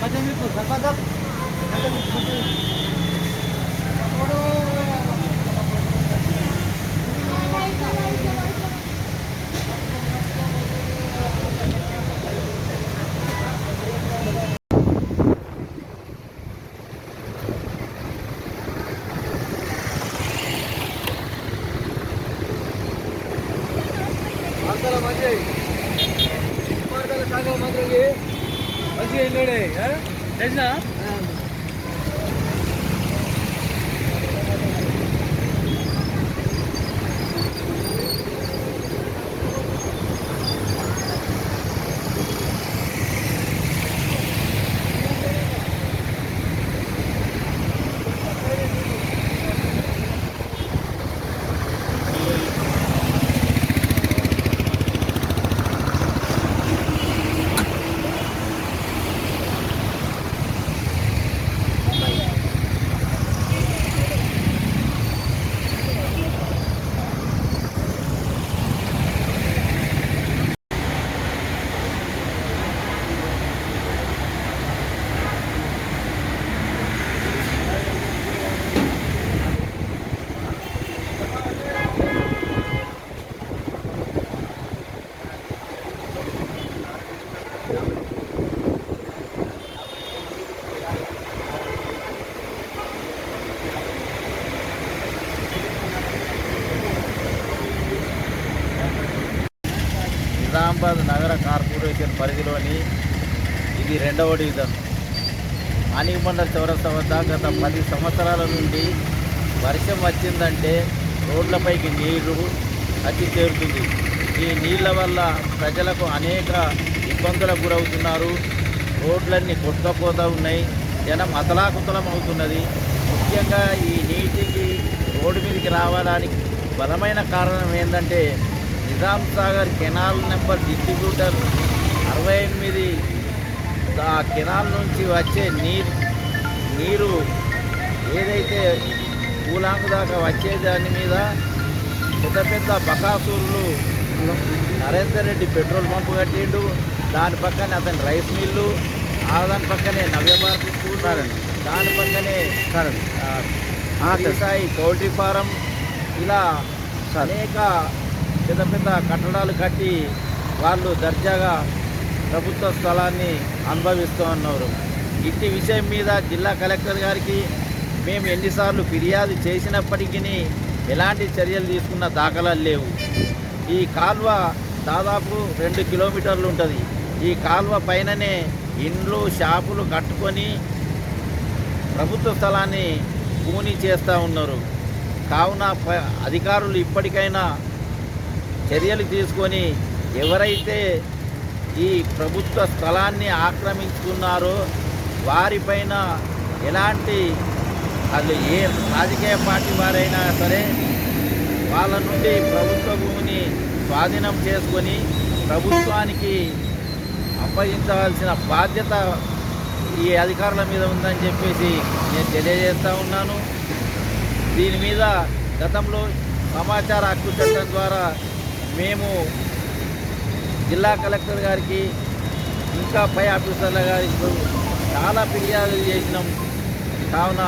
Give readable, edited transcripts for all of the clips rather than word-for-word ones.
macam itu, terkadang మంచిగా వెళ్ళాడే తెలిసిన నిజామాబాద్ నగర కార్పొరేషన్ పరిధిలోని ఇది రెండవ డివిజన్. మాణికబండ చౌరస్తా వద్ద గత 10 సంవత్సరాల నుండి వర్షం వచ్చిందంటే రోడ్లపైకి నీళ్లు వచ్చి చేరుతుంది. ఈ నీళ్ల వల్ల ప్రజలకు అనేక ఇబ్బందులకు గురవుతున్నారు. రోడ్లన్నీ కొట్టుకపోతూ ఉన్నాయి. జనం అతలాకుతలం అవుతున్నది. ముఖ్యంగా ఈ నీటికి రోడ్డు మీదకి రావడానికి బలమైన కారణం ఏంటంటే Nizam Sagar canal number distributor 68 ఆ కెనాల్ నుంచి వచ్చే నీరు ఏదైతే పూలాంగు దాకా వచ్చే దాని మీద పెద్ద పెద్ద బకాసూర్లు నరేందర్ రెడ్డి పెట్రోల్ పంపు కట్టిండు. దాని పక్కనే అతని రైస్ మిల్లు, దాని పక్కనే నవ్యభారతి స్కూల్, దాని పక్కనే సాయి పౌల్ట్రీ ఫారం, ఇలా అనేక పెద్ద పెద్ద కట్టడాలు కట్టి వాళ్ళు దర్జాగా ప్రభుత్వ స్థలాన్ని అనుభవిస్తూ ఉన్నారు. ఇట్టి విషయం మీద జిల్లా కలెక్టర్ గారికి మేము ఎన్నిసార్లు ఫిర్యాదు చేసినప్పటికీ ఎలాంటి చర్యలు తీసుకున్న దాఖలాలు లేవు. ఈ కాల్వ దాదాపు 2 కిలోమీటర్లు ఉంటుంది. ఈ కాల్వ పైననే ఇండ్లు షాపులు కట్టుకొని ప్రభుత్వ స్థలాన్ని కూని చేస్తూ ఉన్నారు. కావున అధికారులు ఇప్పటికైనా చర్యలు తీసుకొని ఎవరైతే ఈ ప్రభుత్వ స్థలాన్ని ఆక్రమించుకున్నారో వారిపైన ఎలాంటి అది ఏ రాజకీయ పార్టీ వారైనా సరే వాళ్ళ నుండి ప్రభుత్వ భూమిని స్వాధీనం చేసుకొని ప్రభుత్వానికి అప్పగించవలసిన బాధ్యత ఈ అధికారుల మీద ఉందని చెప్పేసి నేను తెలియజేస్తూ ఉన్నాను. దీని మీద గతంలో సమాచార హక్కు చట్టం ద్వారా మేము జిల్లా కలెక్టర్ గారికి ఇంకా పై ఆఫీసర్ల గారికి చాలా ఫిర్యాదులు చేసినాం. కావున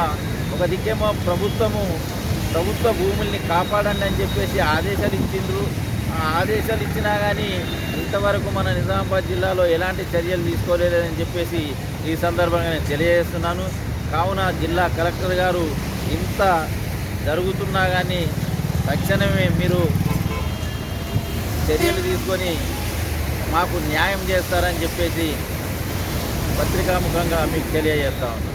ఒక దిక్కేమో ప్రభుత్వ భూముల్ని కాపాడండి అని చెప్పేసి ఆదేశాలు ఇచ్చిండ్రు. ఆ ఆదేశాలు ఇచ్చినా కానీ ఇంతవరకు మన నిజామాబాద్ జిల్లాలో ఎలాంటి చర్యలు తీసుకోలేదని చెప్పేసి ఈ సందర్భంగా నేను తెలియజేస్తున్నాను. కావున జిల్లా కలెక్టర్ గారు ఇంత జరుగుతున్నా కానీ తక్షణమే మీరు చర్యలు తీసుకొని మాకు న్యాయం చేస్తారని చెప్పేసి పత్రికాముఖంగా మీకు తెలియజేస్తా ఉన్నాను.